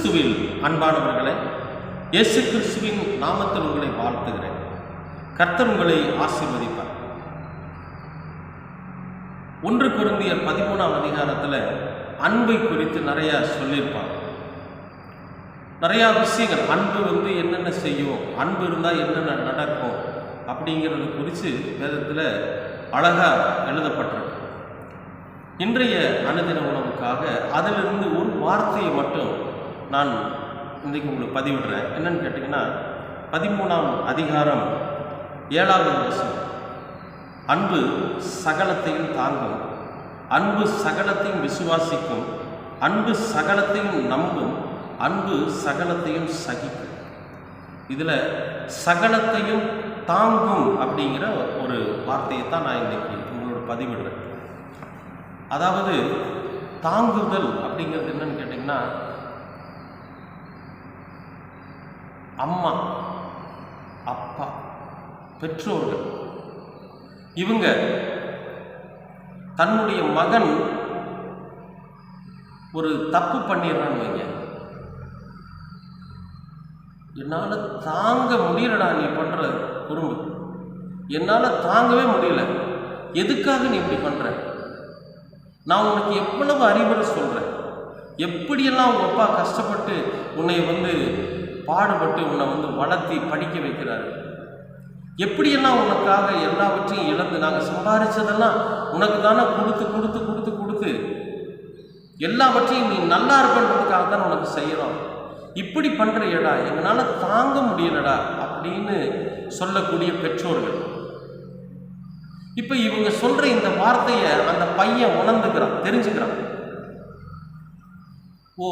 கிறிஸ்துவில் அன்பானவர்களே, இயேசு கிறிஸ்துவின் நாமத்தில் உங்களை வாழ்த்துகிறேன். கர்த்தர் உங்களை ஆசீர்வதிப்பார். 1 கொரிந்தியர் 13ஆம் அதிகாரத்தில் அன்பை குறித்து நிறையா சொல்லியிருப்பாங்க. நிறையா விஷயங்கள் அன்பு என்னென்ன செய்யும், அன்பு இருந்தால் என்னென்ன நடக்கும் அப்படிங்கிறத குறித்து வேதத்தில் அழகாக எழுதப்பட்டிருக்கு. இன்றைய அனுதின உணவுக்காக அதிலிருந்து ஒரு வார்த்தையை மட்டும் நான் இன்றைக்கு உங்களுக்கு பதிவிடுறேன். என்னன்னு கேட்டிங்கன்னா, 13ஆம் அதிகாரம் 7வது வசனம், அன்பு சகலத்தையும் தாங்கும், அன்பு சகலத்தையும் விசுவாசிக்கும், அன்பு சகலத்தையும் நம்பும், அன்பு சகலத்தையும் சகிக்கும். இதில் சகலத்தையும் தாங்கும் அப்படிங்கிற ஒரு வார்த்தையை தான் நான் இன்றைக்கி உங்களோட பதிவிடுறேன். அதாவது தாங்குதல் அப்படிங்கிறது என்னன்னு கேட்டிங்கன்னா, அம்மா, அப்பா, பெற்றோர்கள் இவங்க தன்னுடைய மகன் ஒரு தப்பு பண்ணிடுறான்னு வைங்க, என்னால் தாங்க முடியலடா நீ பண்ணுற குறும்பு, என்னால் தாங்கவே முடியல, எதுக்காக நீ இப்படி பண்ணுற, நான் உனக்கு எவ்வளவு அறிவுரை சொல்கிறேன், எப்படியெல்லாம் உங்கள் அப்பா கஷ்டப்பட்டு உன்னை பாடுபட்டு உன்னை வளர்த்தி படிக்க வைக்கிறாரு, எப்படியெல்லாம் உனக்காக எல்லாவற்றையும் இழந்து நாங்கள் சம்பாதிச்சதெல்லாம் உனக்கு தானே கொடுத்து கொடுத்து கொடுத்து கொடுத்து எல்லாவற்றையும் நீ நல்லா இருப்பன்றதுக்காக தான் உனக்கு செய்கிறோம், இப்படி பண்ணுறியடா, எங்களால் தாங்க முடியலடா அப்படின்னு சொல்லக்கூடிய பெற்றோர்கள். இப்போ இவங்க சொல்கிற இந்த வார்த்தையை அந்த பையன் உணர்ந்துக்கிறான், தெரிஞ்சுக்கிறான். ஓ,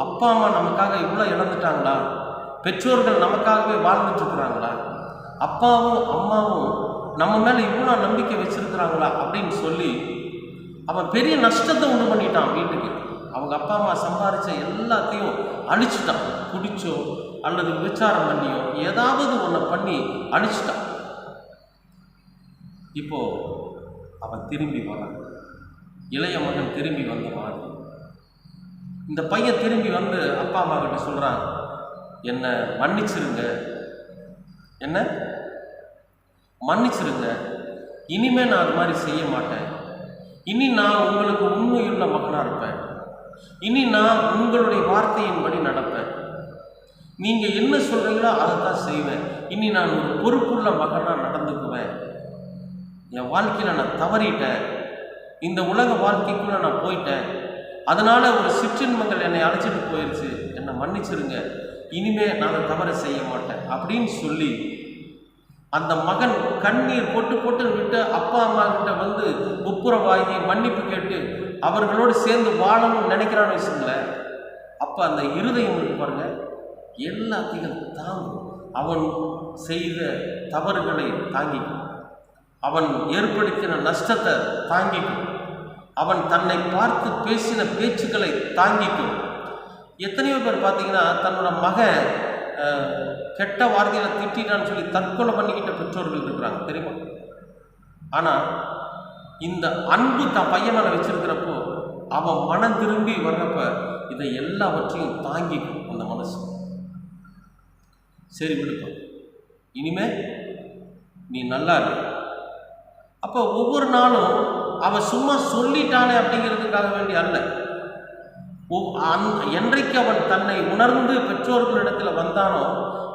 அப்பா அம்மா நமக்காக இவ்வளோ இழந்துட்டாங்களா, பெற்றோர்கள் நமக்காகவே வாழ்ந்துட்டு இருக்கிறாங்களா, அப்பாவும் அம்மாவும் நம்ம மேலே இவ்வளோ நம்பிக்கை வச்சிருக்கிறாங்களா அப்படின்னு சொல்லி அவன் பெரிய நஷ்டத்தை உண்டு பண்ணிட்டான் வீட்டுக்கு. அவங்க அப்பா அம்மா சம்பாதிச்ச எல்லாத்தையும் அழிச்சிட்டான், குடிச்சோ அல்லது விபச்சாரம் பண்ணியோ ஏதாவது ஒன்றை பண்ணி அழிச்சிட்டான். இப்போ அவன் திரும்பி வரான், இளைய மகன் திரும்பி வந்த மாதிரி இந்த பையன் திரும்பி அப்பா அம்மா கிட்ட சொல்கிறான், என்னை மன்னிச்சிருங்க, என்ன மன்னிச்சிருங்க, இனிமே நான் அது மாதிரி செய்ய மாட்டேன், இனி நான் உங்களுக்கு உண்மையுள்ள மகனாக இருப்பேன், இனி நான் உங்களுடைய வார்த்தையின்படி நடப்பேன், நீங்கள் என்ன சொல்கிறீங்களோ அதை தான் செய்வேன், இனி நான் ஒரு பொறுப்புள்ள மகனாக நடந்துக்குவேன், என் வாழ்க்கையில் நான் தவறிட்டேன், இந்த உலக வாழ்க்கைக்குள்ளே நான் போயிட்டேன், அதனால் ஒரு சிற்றின்பங்கள் என்னை அழைச்சிட்டு போயிடுச்சு, என்னை மன்னிச்சிருங்க, இனிமே நான் தவற செய்ய மாட்டேன் அப்படின்னு சொல்லி அந்த மகன் கண்ணீர் போட்டு போட்டு விட்டு அப்பா அம்மா கிட்ட ஒப்புரவாகி மன்னிப்பு கேட்டு அவர்களோடு சேர்ந்து வாழணும்னு நினைக்கிறான்னு வச்சுங்களேன். அப்போ அந்த இருதயம் இருக்கு பாருங்க, எல்லாத்தையும் தாங்கும். அவன் செய்த தவறுகளை தாங்கிக்கும், அவன் ஏற்படுத்தின நஷ்டத்தை தாங்கிக்கும், அவன் தன்னை பார்த்து பேசின பேச்சுக்களை தாங்கிக்கும். எத்தனையோ பேர் பார்த்தீங்கன்னா தன்னோட மகன் கெட்ட வார்த்தையில் திட்டான்னு சொல்லி தற்கொலை பண்ணிக்கிட்ட பெற்றோர்கள் இருக்கிறாங்க, தெரியுமா? ஆனால் இந்த அன்பு தான் பையன் மேலே வச்சிருக்கிறப்போ அவன் மனம் திரும்பி வர்றப்ப இதை எல்லாவற்றையும் தாங்கிக்கும் அந்த மனசு. சரி விடுப்பான், இனிமே நீ நல்லா இரு. அப்போ ஒவ்வொரு நாளும் அவன் சும்மா சொல்லிட்டானே அப்படிங்கிறதுக்காக வேண்டி அல்ல, என்றைக்கு அவன் தன்னை உணர்ந்து பெற்றோர்களிடத்தில் வந்தானோ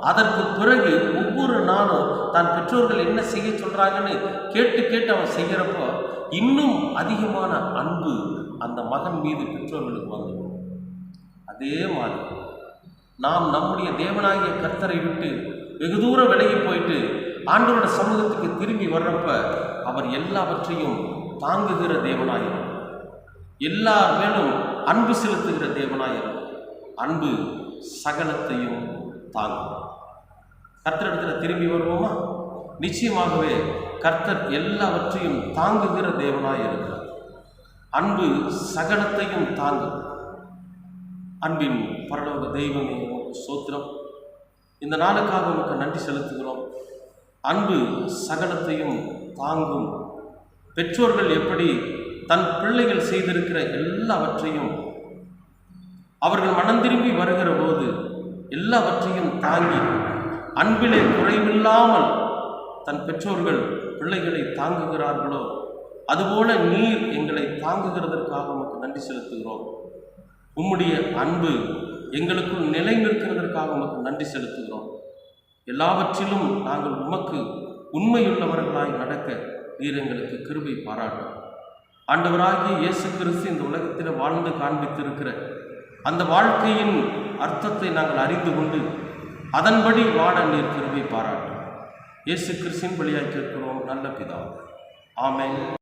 அதற்கு பிறகு ஒவ்வொரு நாளும் தான் பெற்றோர்கள் என்ன செய்ய சொல்கிறாங்கன்னு கேட்டு கேட்டு அவன் செய்கிறப்போ இன்னும் அதிகமான அன்பு அந்த மகன் மீது பெற்றோர்களுக்கு வந்துடும். அதே மாதிரி நாம் நம்முடைய தேவனாகிய கர்த்தரை விட்டு வெகு தூரம் விலகி போயிட்டு ஆண்டவரோட சமூகத்துக்கு திரும்பி வர்றப்ப அவர் எல்லாவற்றையும் தாங்குகிற தேவனாயிரும், எல்லார் மேலும் அன்பு செலுத்துகிற தேவனாயிரும். அன்பு சகலத்தையும் தாங்கும். கர்த்தரிடத்தில் திரும்பி வருவோமா? நிச்சயமாகவே கர்த்தர் எல்லாவற்றையும் தாங்குகிற தேவனாய் இருக்கிறார். அன்பு சகலத்தையும் தாங்கும். அன்பின் பரலோக தெய்வமே ஸ்தோத்திரம், இந்த நாளுக்காக உங்களுக்கு நன்றி செலுத்துகிறோம். அன்பு சகலத்தையும் தாங்கும். பெற்றோர்கள் எப்படி தன் பிள்ளைகள் செய்திருக்கிற எல்லாவற்றையும் அவர்கள் மனம் திரும்பி வருகிற போது எல்லாவற்றையும் தாங்கி அன்பிலே குறைவில்லாமல் தன் பெற்றோர்கள் பிள்ளைகளை தாங்குகிறார்களோ அதுபோல நீர் எங்களை தாங்குகிறதற்காக உமக்கு நன்றி செலுத்துகிறோம். உம்முடைய அன்பு எங்களுக்குள் நிலை நிற்கிறதற்காக உமக்கு நன்றி செலுத்துகிறோம். எல்லாவற்றிலும் நாங்கள் உமக்கு உண்மையுள்ளவர்களாய் நடக்க நீர் எங்களுக்கு கிருபை பாராட்டும். ஆண்டவராகிய இயேசு கிறிஸ்து இந்த உலகத்தில் வாழ்ந்து காண்பித்திருக்கிற அந்த வாழ்க்கையின் அர்த்தத்தை நாங்கள் அறிந்து கொண்டு அதன்படி வாழ நீர் கிருபை பாராட்டும். இயேசு கிறிஸ்துவின் வழியாய் கேட்கிறோம் நல்ல பிதாவே. ஆமென்.